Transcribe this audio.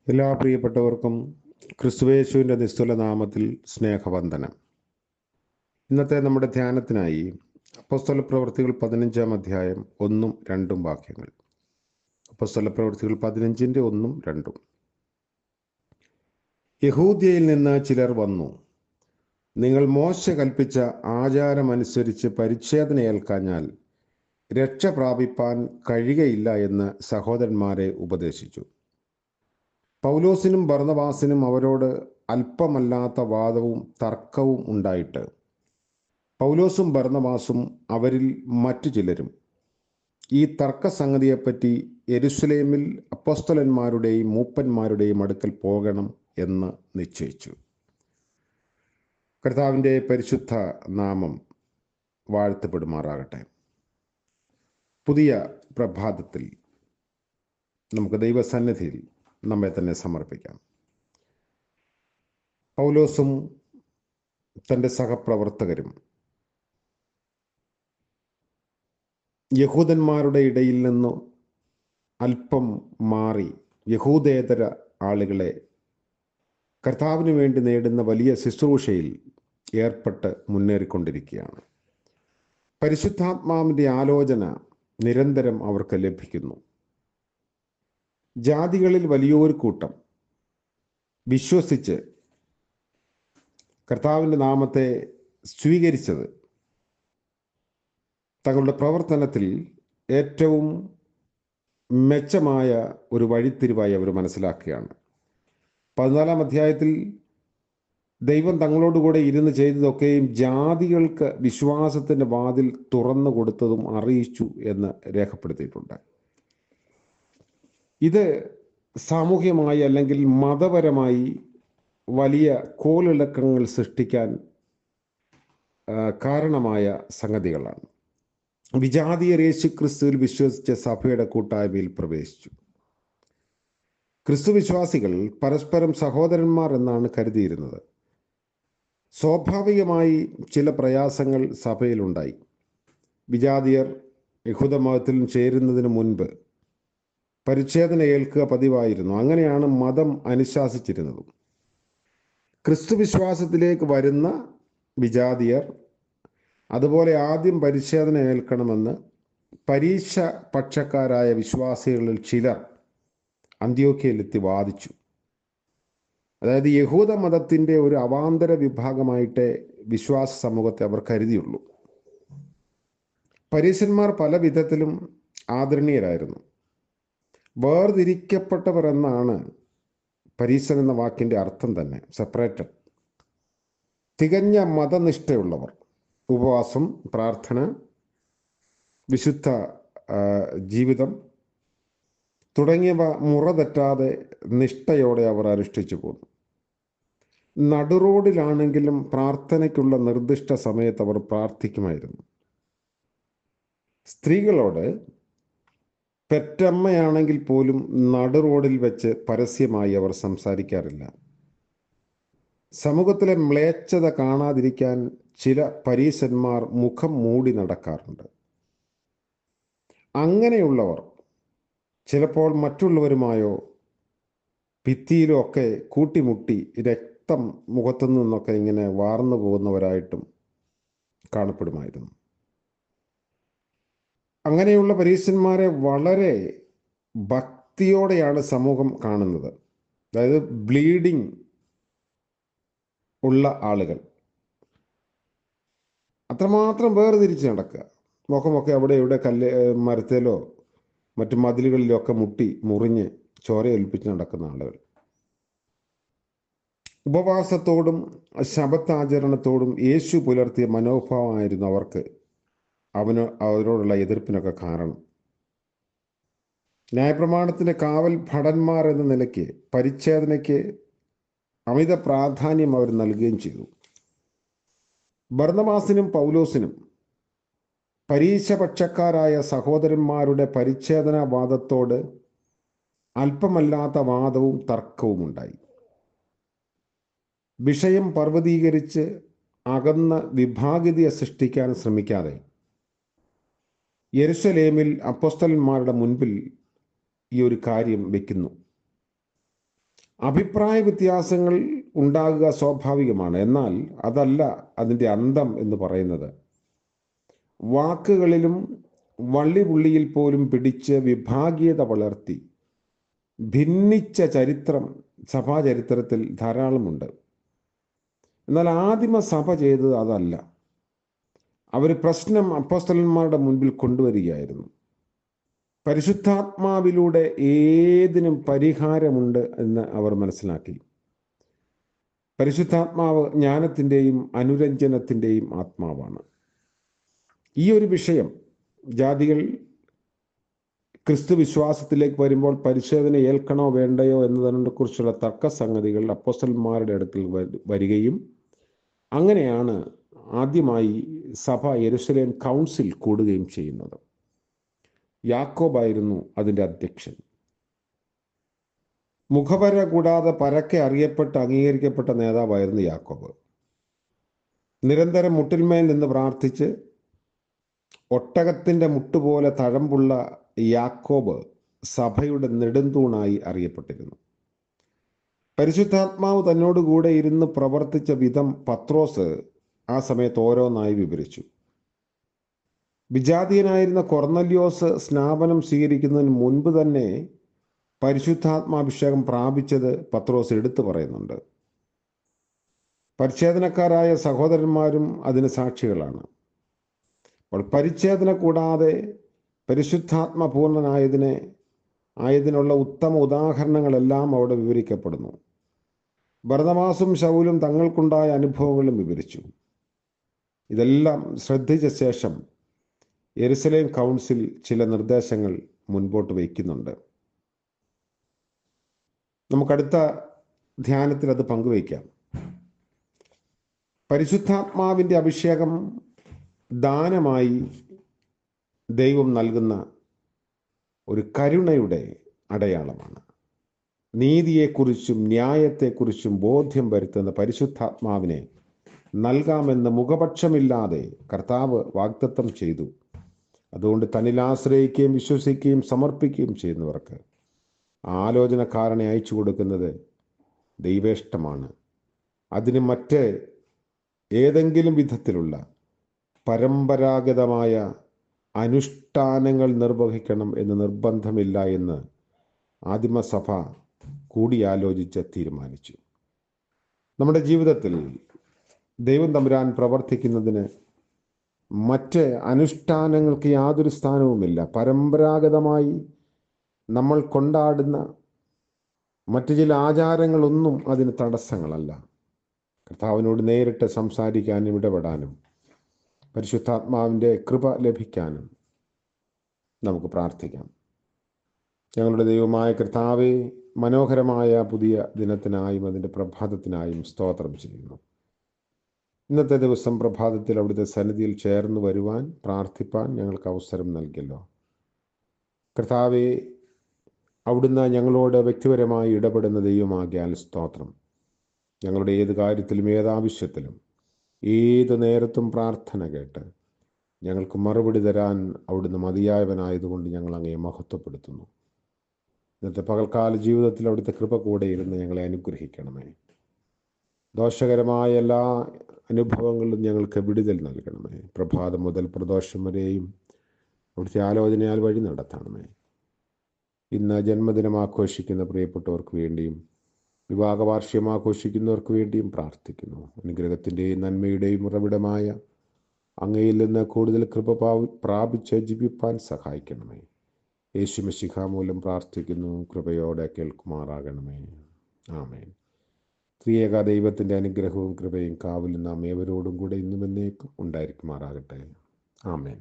എല്ലാ പ്രിയപ്പെട്ടവർക്കും ക്രിസ്തുയേശുവിൻ്റെ നിസ്തുല നാമത്തിൽ സ്നേഹവന്ദനം. ഇന്നത്തെ നമ്മുടെ ധ്യാനത്തിനായി അപ്പോസ്തല പ്രവൃത്തികൾ 15-ാം അധ്യായം 1-2 വാക്യങ്ങൾ. അപ്പോസ്തല പ്രവൃത്തികൾ 15-ന്റെ 1-2. യഹൂദ്യയിൽ നിന്ന് ചിലർ വന്നു, നിങ്ങൾ മോശെ കൽപ്പിച്ച ആചാരമനുസരിച്ച് പരിച്ഛേദന ഏൽക്കാഞ്ഞാൽ രക്ഷ പ്രാപിപ്പാൻ കഴിയുകയില്ല എന്ന് സഹോദരന്മാരെ ഉപദേശിച്ചു. പൗലോസിനും ബർന്നബാസിനും അവരോട് അല്പമല്ലാത്ത വാദവും തർക്കവും ഉണ്ടായിട്ട് പൗലോസും ബർന്നബാസും അവരിൽ മറ്റു ചിലരും ഈ തർക്കസംഗതിയെപ്പറ്റി യെരുശലേമിൽ അപ്പോസ്തലന്മാരുടെയും മൂപ്പന്മാരുടെയും അടുക്കൽ പോകണം എന്ന് നിശ്ചയിച്ചു. കർത്താവിൻ്റെ പരിശുദ്ധ നാമം വാഴ്ത്തപ്പെടുമാറാകട്ടെ. പുതിയ പ്രഭാതത്തിൽ നമുക്ക് ദൈവസന്നിധിയിൽ നമ്മെ തന്നെ സമർപ്പിക്കാം. പൗലോസും തൻ്റെ സഹപ്രവർത്തകരും യഹൂദന്മാരുടെ ഇടയിൽ നിന്ന് അല്പം മാറി യഹൂദേതര ആളുകളെ കർത്താവിന് വേണ്ടി നേടുന്ന വലിയ ശുശ്രൂഷയിൽ ഏർപ്പെട്ട് മുന്നേറിക്കൊണ്ടിരിക്കുകയാണ്. പരിശുദ്ധാത്മാവിൻ്റെ ആലോചന നിരന്തരം അവർക്ക് ലഭിക്കുന്നു. ജാതികളിൽ വലിയൊരു കൂട്ടം വിശ്വസിച്ച് കർത്താവിൻ്റെ നാമത്തെ സ്വീകരിച്ചത് തങ്ങളുടെ പ്രവർത്തനത്തിൽ ഏറ്റവും മെച്ചമായ ഒരു വഴിത്തിരിവായി അവർ മനസ്സിലാക്കുകയാണ്. 14-ാം അധ്യായത്തിൽ ദൈവം തങ്ങളോടുകൂടെ ഇരുന്ന് ചെയ്തതൊക്കെയും ജാതികൾക്ക് വിശ്വാസത്തിൻ്റെ വാതിൽ തുറന്നു കൊടുത്തതും അറിയിച്ചു എന്ന് രേഖപ്പെടുത്തിയിട്ടുണ്ട്. ഇത് സാമൂഹ്യമായി അല്ലെങ്കിൽ മതപരമായി വലിയ കോളിളക്കങ്ങൾ സൃഷ്ടിക്കാൻ കാരണമായ സംഗതികളാണ്. വിജാതീയർ യേശു ക്രിസ്തുവിൽ വിശ്വസിച്ച സഭയുടെ കൂട്ടായ്മയിൽ പ്രവേശിച്ചു. ക്രിസ്തു വിശ്വാസികൾ പരസ്പരം സഹോദരന്മാർ എന്നാണ് കരുതിയിരുന്നത്. സ്വാഭാവികമായി ചില പ്രയാസങ്ങൾ സഭയിലുണ്ടായി. വിജാതീയർ യഹൂദമതത്തിൽ ചേരുന്നതിന് മുൻപ് പരിച്ഛേദന ഏൽക്കുക പതിവായിരുന്നു. അങ്ങനെയാണ് മതം അനുശാസിച്ചിരുന്നതും. ക്രിസ്തു വിശ്വാസത്തിലേക്ക് വരുന്ന വിജാതീയർ അതുപോലെ ആദ്യം പരിച്ഛേദന ഏൽക്കണമെന്ന് പരീക്ഷ പക്ഷക്കാരായ വിശ്വാസികളിൽ ചിലർ അന്ത്യോക്യയിലെത്തി വാദിച്ചു. അതായത് യഹൂദ മതത്തിൻ്റെ ഒരു അവാന്തര വിഭാഗമായിട്ടേ വിശ്വാസ സമൂഹത്തെ അവർ കരുതിയുള്ളൂ. പരീശന്മാർ പല വിധത്തിലും ആദരണീയരായിരുന്നു. വേർതിരിക്കപ്പെട്ടവർ എന്നാണ് പരീശൻ എന്ന വാക്കിൻ്റെ അർത്ഥം തന്നെ. സെപ്പറേറ്റഡ്. തികഞ്ഞ മതനിഷ്ഠയുള്ളവർ. ഉപവാസം, പ്രാർത്ഥന, വിശുദ്ധ ജീവിതം തുടങ്ങിയവ മുറ തെറ്റാതെ നിഷ്ഠയോടെ അവർ അനുഷ്ഠിച്ചു പോന്നു. നടുറോഡിലാണെങ്കിലും പ്രാർത്ഥനയ്ക്കുള്ള നിർദ്ദിഷ്ട സമയത്ത് അവർ പ്രാർത്ഥിക്കുമായിരുന്നു. സ്ത്രീകളോട് പെറ്റമ്മയാണെങ്കിൽ പോലും നടുറോഡിൽ വെച്ച് പരസ്യമായി അവർ സംസാരിക്കാറില്ല. സമൂഹത്തിലെ മ്ലേച്ഛത കാണാതിരിക്കാൻ ചില പരീശന്മാർ മുഖം മൂടി നടക്കാറുണ്ട്. അങ്ങനെയുള്ളവർ ചിലപ്പോൾ മറ്റുള്ളവരുമായോ ഭിത്തിയിലോ ഒക്കെ കൂട്ടിമുട്ടി രക്തം മുഖത്തു നിന്നൊക്കെ ഇങ്ങനെ വാർന്നു പോകുന്നവരായിട്ടും കാണപ്പെടുമായിരുന്നു. അങ്ങനെയുള്ള പരീശന്മാരെ വളരെ ഭക്തിയോടെയാണ് സമൂഹം കാണുന്നത്. അതായത് ബ്ലീഡിങ് ഉള്ള ആളുകൾ അത്രമാത്രം വേർതിരിച്ച് നടക്കുക. മുഖമൊക്കെ അവിടെ ഇവിടെ മരത്തിലോ മറ്റു മതിലുകളിലോ ഒക്കെ മുറിഞ്ഞ് ചോരയൊലിപ്പിച്ച് നടക്കുന്ന ആളുകൾ. ഉപവാസത്തോടും ശബത്താചരണത്തോടും യേശു പുലർത്തിയ മനോഭാവമായിരുന്നു അവരോടുള്ള എതിർപ്പിനൊക്കെ കാരണം. ന്യായപ്രമാണത്തിൻ്റെ കാവൽ ഭടന്മാർ എന്ന നിലയ്ക്ക് പരിച്ഛേദനയ്ക്ക് അമിത പ്രാധാന്യം അവർ നൽകുകയും ചെയ്തു. ബർന്നബാസിനും പൗലോസിനും പരീശപക്ഷക്കാരായ സഹോദരന്മാരുടെ പരിച്ഛേദനാവാദത്തോട് അല്പമല്ലാത്ത വാദവും തർക്കവും ഉണ്ടായി. വിഷയം പർവ്വതീകരിച്ച് അകന്ന വിഭാഗിതയെ സൃഷ്ടിക്കാൻ ശ്രമിക്കാതെ യെരുശലേമിൽ അപ്പോസ്തലന്മാരുടെ മുൻപിൽ ഈ ഒരു കാര്യം വെക്കുന്നു. അഭിപ്രായ വ്യത്യാസങ്ങൾ ഉണ്ടാകുക സ്വാഭാവികമാണ്. എന്നാൽ അതല്ല അതിൻ്റെ അന്തം എന്ന് പറയുന്നത്. വാക്കുകളിലും വള്ളിപുള്ളിയിൽ പോലും പിടിച്ച് വിഭാഗീയത വളർത്തി ഭിന്നിച്ച ചരിത്രം സഭാചരിത്രത്തിൽ ധാരാളമുണ്ട്. എന്നാൽ ആദിമ സഭ ചെയ്തത് അതല്ല. അവർ പ്രശ്നം അപ്പോസ്തലന്മാരുടെ മുൻപിൽ കൊണ്ടുവരികയായിരുന്നു. പരിശുദ്ധാത്മാവിലൂടെ ഏതിനും പരിഹാരമുണ്ട് എന്ന് അവർ മനസ്സിലാക്കി. പരിശുദ്ധാത്മാവ് ജ്ഞാനത്തിൻ്റെയും അനുരഞ്ജനത്തിൻ്റെയും ആത്മാവാണ്. ഈ ഒരു വിഷയം ജാതികൾ ക്രിസ്തു വിശ്വാസത്തിലേക്ക് വരുമ്പോൾ പരിശോധന ഏൽക്കണോ വേണ്ടയോ എന്നതിനെക്കുറിച്ചുള്ള തർക്കസംഗതികൾ അപ്പോസ്തലന്മാരുടെ അടുക്കൽ വരികയും അങ്ങനെയാണ് ആദ്യമായി സഭ യെരുശലേം കൗൺസിൽ കൂടുകയും ചെയ്യുന്നത്. യാക്കോബായിരുന്നു അതിൻ്റെ അധ്യക്ഷൻ. മുഖവര കൂടാതെ പരക്കെ അറിയപ്പെട്ട് അംഗീകരിക്കപ്പെട്ട നേതാവായിരുന്നു യാക്കോബ്. നിരന്തരം മുട്ടിന്മേൽ നിന്ന് പ്രാർത്ഥിച്ച് ഒട്ടകത്തിൻ്റെ മുട്ടുപോലെ തഴമ്പുള്ള യാക്കോബ് സഭയുടെ നെടുന്തൂണായി അറിയപ്പെട്ടിരുന്നു. പരിശുദ്ധാത്മാവ് തന്നോടുകൂടെ ഇരുന്ന് പ്രവർത്തിച്ച വിധം പത്രോസ് ആ സമയത്ത് ഓരോന്നായി വിവരിച്ചു. വിജാതീയനായിരുന്ന കൊർന്നല്യോസ് സ്നാപനം സ്വീകരിക്കുന്നതിന് മുൻപ് തന്നെ പരിശുദ്ധാത്മാഭിഷേകം പ്രാപിച്ചത് പത്രോസ് എടുത്തു പറയുന്നുണ്ട്. പരിച്ഛേദനക്കാരായ സഹോദരന്മാരും അതിന് സാക്ഷികളാണ്. അപ്പോൾ പരിച്ഛേദന കൂടാതെ പരിശുദ്ധാത്മപൂർണനായതിനുള്ള ഉത്തമ ഉദാഹരണങ്ങളെല്ലാം അവിടെ വിവരിക്കപ്പെടുന്നു. ബർന്നബാസും ശൗലും തങ്ങൾക്കുണ്ടായ അനുഭവങ്ങളും വിവരിച്ചു. ഇതെല്ലാം ശ്രദ്ധിച്ച ശേഷം യെരുശലേം കൗൺസിൽ ചില നിർദ്ദേശങ്ങൾ മുൻപോട്ട് വയ്ക്കുന്നുണ്ട്. നമുക്കടുത്ത ധ്യാനത്തിൽ അത് പങ്കുവയ്ക്കാം. പരിശുദ്ധാത്മാവിൻ്റെ അഭിഷേകം ദാനമായി ദൈവം നൽകുന്ന ഒരു കരുണയുടെ അടയാളമാണ്. നീതിയെക്കുറിച്ചും ന്യായത്തെക്കുറിച്ചും ബോധ്യം വരുത്തുന്ന പരിശുദ്ധാത്മാവിനെ നൽകാമെന്ന് മുഖപക്ഷമില്ലാതെ കർത്താവ് വാഗ്ദത്തം ചെയ്തു. അതുകൊണ്ട് തന്നിൽ ആശ്രയിക്കുകയും വിശ്വസിക്കുകയും സമർപ്പിക്കുകയും ചെയ്യുന്നവർക്ക് ആലോചനക്കാരനെ അയച്ചു കൊടുക്കുന്നത് ദൈവേഷ്ടമാണ്. അതിന് മറ്റ് ഏതെങ്കിലും വിധത്തിലുള്ള പരമ്പരാഗതമായ അനുഷ്ഠാനങ്ങൾ നിർവഹിക്കണം എന്ന് നിർബന്ധമില്ല എന്ന് ആദിമസഭ കൂടിയാലോചിച്ച് തീരുമാനിച്ചു. നമ്മുടെ ജീവിതത്തിൽ ദൈവം തമ്പുരാൻ പ്രവർത്തിക്കുന്നതിന് മറ്റ് അനുഷ്ഠാനങ്ങൾക്ക് യാതൊരു സ്ഥാനവുമില്ല. പരമ്പരാഗതമായി നമ്മൾ കൊണ്ടാടുന്ന മറ്റു ചില ആചാരങ്ങളൊന്നും അതിന് തടസ്സങ്ങളല്ല. കർത്താവിനോട് നേരിട്ട് സംസാരിക്കാനും ഇടപെടാനും പരിശുദ്ധാത്മാവിൻ്റെ കൃപ ലഭിക്കാനും നമുക്ക് പ്രാർത്ഥിക്കാം. ഞങ്ങളുടെ ദൈവമായ കർത്താവേ, മനോഹരമായ പുതിയ ദിനത്തിനായും അതിൻ്റെ പ്രഭാതത്തിനായും സ്തോത്രം ചെയ്യുന്നു. ഇന്നത്തെ ദിവസം പ്രഭാതത്തിൽ അവിടുത്തെ സന്നിധിയിൽ ചേർന്ന് വരുവാൻ പ്രാർത്ഥിപ്പാൻ ഞങ്ങൾക്ക് അവസരം നൽകിയല്ലോ. കർത്താവേ, അവിടുന്ന് ഞങ്ങളോട് വ്യക്തിപരമായി ഇടപെടുന്ന ദൈവമാകിയാൽ സ്തോത്രം. ഞങ്ങളുടെ ഏത് കാര്യത്തിലും ഏതാവശ്യത്തിലും ഏത് നേരത്തും പ്രാർത്ഥന കേട്ട് ഞങ്ങൾക്ക് മറുപടി തരാൻ അവിടുന്ന് മതിയായവനായതുകൊണ്ട് ഞങ്ങൾ അങ്ങയെ മഹത്വപ്പെടുത്തുന്നു. ഇന്നത്തെ പകൽക്കാല ജീവിതത്തിൽ അവിടുത്തെ കൃപ കൂടെ ഇരുന്ന് ഞങ്ങളെ അനുഗ്രഹിക്കണമേ. ദോഷകരമായ എല്ലാ അനുഭവങ്ങളിലും ഞങ്ങൾക്ക് വിടുതൽ നൽകണമേ. പ്രഭാതം മുതൽ പ്രദോഷം വരെയും അവിടുത്തെ ആലോചനയാൽ വഴി നടത്തണമേ. ഇന്ന് ജന്മദിനം ആഘോഷിക്കുന്ന പ്രിയപ്പെട്ടവർക്ക് വേണ്ടിയും വിവാഹ വാർഷികം ആഘോഷിക്കുന്നവർക്ക് വേണ്ടിയും പ്രാർത്ഥിക്കുന്നു. അനുഗ്രഹത്തിൻ്റെയും നന്മയുടെയും ഉറവിടമായ അങ്ങയിൽ നിന്ന് കൂടുതൽ കൃപ പ്രാപിച്ച് ജീവിപ്പാൻ സഹായിക്കണമേ. യേശു മിശിഹാ മൂലം പ്രാർത്ഥിക്കുന്നു. കൃപയോടെ കേൾക്കുമാറാകണമേ. ആമേൻ. ത്രിയേക ദൈവത്തിൻ്റെ അനുഗ്രഹവും കൃപയും കാവലും നാം ഏവരോടും കൂടെ ഇന്നും എന്നേക്കും ഉണ്ടായിരിക്കുമാറാകട്ടെ. ആമേൻ.